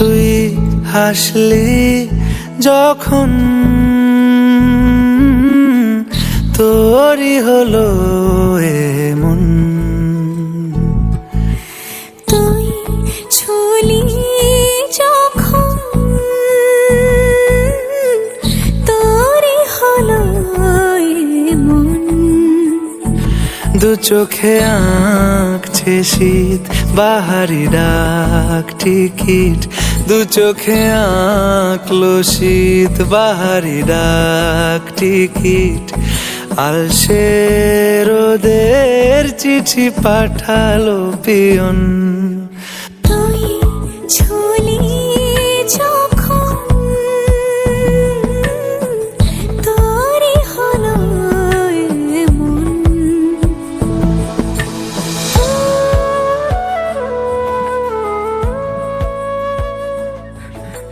তুই হাসলি যখন তোরই হলো এমন। তুই ছুলি যখন তোরই হলো এমন। দু চোখে আঁকছে শীত বাহারি ডাক টিকিট, দু চোখে আঁকলো শীত বাহারি ডাক টিকিট। আলসে রোদের চিঠি পাঠালো পিয়ন। তুই